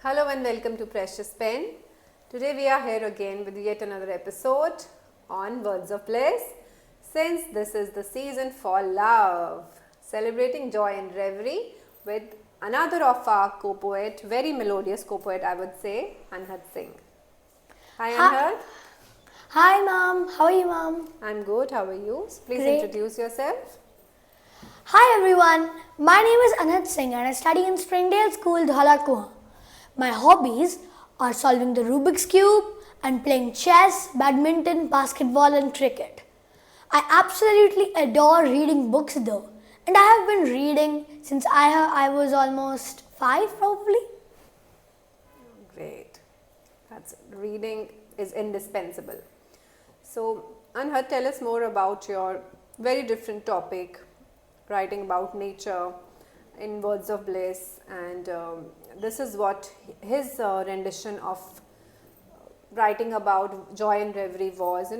Hello and welcome to Precious Pen. Today we are here again with yet another episode on Words of Bliss. Since this is the season for love, celebrating joy and reverie with another of our co-poet, very melodious co-poet I would say, Anhad Singh. Hi Anhad. Hi ma'am, how are you ma'am? I'm good, how are you? Please Great. introduce yourself. Hi everyone, my name is Anhad Singh and I study in Springdale School, Dhalakua. My hobbies are solving the Rubik's Cube and playing chess, badminton, basketball and cricket. I absolutely adore reading books though, and I have been reading since I was almost 5 probably. Great. Reading is indispensable. So Anhad, tell us more about your very different topic, writing about nature in Words of Bliss, and this is what his rendition of writing about joy and reverie was.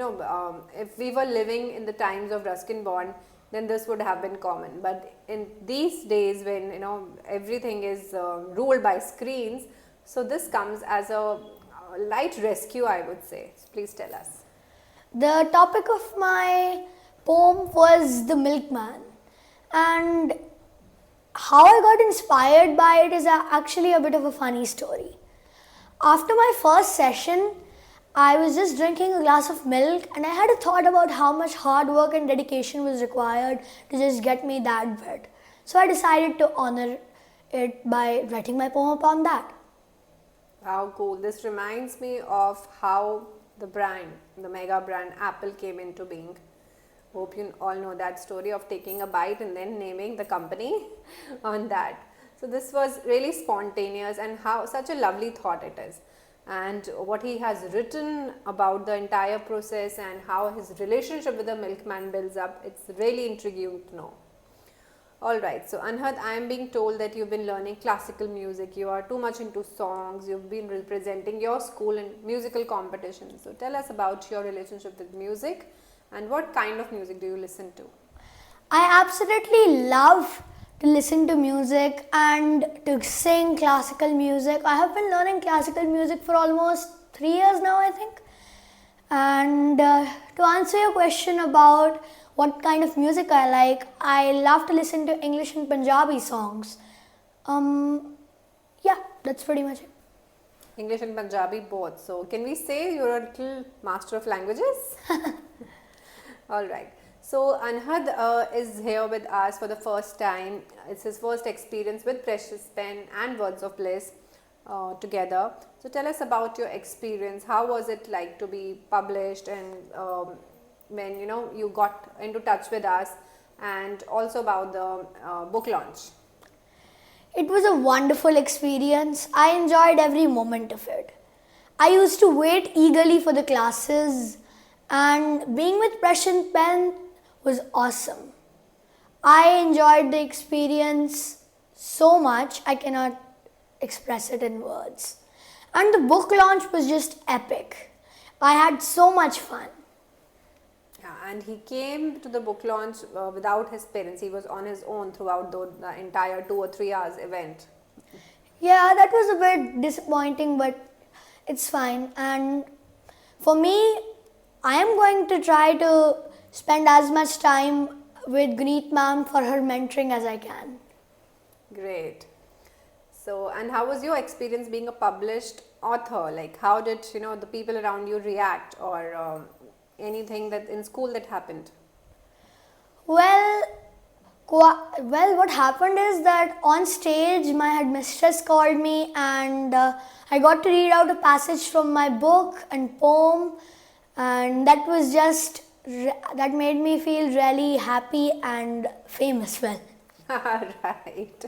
If we were living in the times of Ruskin Bond, then this would have been common. But in these days when everything is ruled by screens, so this comes as a light rescue, I would say. So please tell us. The topic of my poem was The Milkman, and how I got inspired by it is actually a bit of a funny story. After my first session, I was just drinking a glass of milk and I had a thought about how much hard work and dedication was required to just get me that bit. So I decided to honor it by writing my poem upon that. Wow, cool. This reminds me of how the mega brand Apple came into being. Hope you all know that story of taking a bite and then naming the company on that. So this was really spontaneous, and how such a lovely thought it is. And what he has written about the entire process and how his relationship with the milkman builds up, it's really intriguing to know. Alright, so Anhad, I am being told that you've been learning classical music, you are too much into songs, you've been representing your school in musical competitions. So tell us about your relationship with music and what kind of music do you listen to? I absolutely love to listen to music and to sing classical music. I have been learning classical music for almost 3 years now, I think. And to answer your question about what kind of music I love to listen to English and Punjabi songs. Yeah, that's pretty much it. English and Punjabi both. So can we say you're a little master of languages? Alright. So Anhad is here with us for the first time. It's his first experience with Precious Pen and Words of Bliss together. So tell us about your experience. How was it like to be published, and when you got into touch with us, and also about the book launch? It was a wonderful experience. I enjoyed every moment of it. I used to wait eagerly for the classes, and being with Precious Pen was awesome. I enjoyed the experience so much, I cannot express it in words. And the book launch was just epic. I had so much fun. Yeah, and he came to the book launch without his parents. He was on his own throughout the entire 2 or 3 hours event. Yeah, that was a bit disappointing, but it's fine. And for me, I am going to try to spend as much time with Guneet ma'am for her mentoring as I can. Great. So, and how was your experience being a published author? Like, how did the people around you react, or anything that in school that happened? Well, what happened is that on stage, my headmistress called me, and I got to read out a passage from my book and poem, and that made me feel really happy and famous. Well, Right.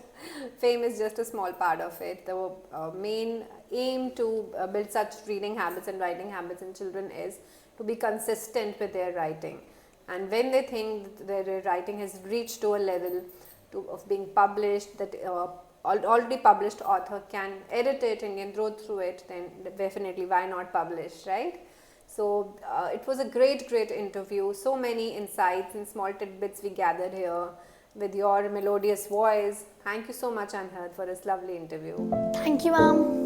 Fame is just a small part of it. The main aim to build such reading habits and writing habits in children is to be consistent with their writing. And when they think that their writing has reached to a level of being published, that already published author can edit it and can go through it, then definitely why not publish, right? So it was a great interview. So many insights and small tidbits we gathered here with your melodious voice. Thank you so much, Anhad, for this lovely interview. thank you, ma'am.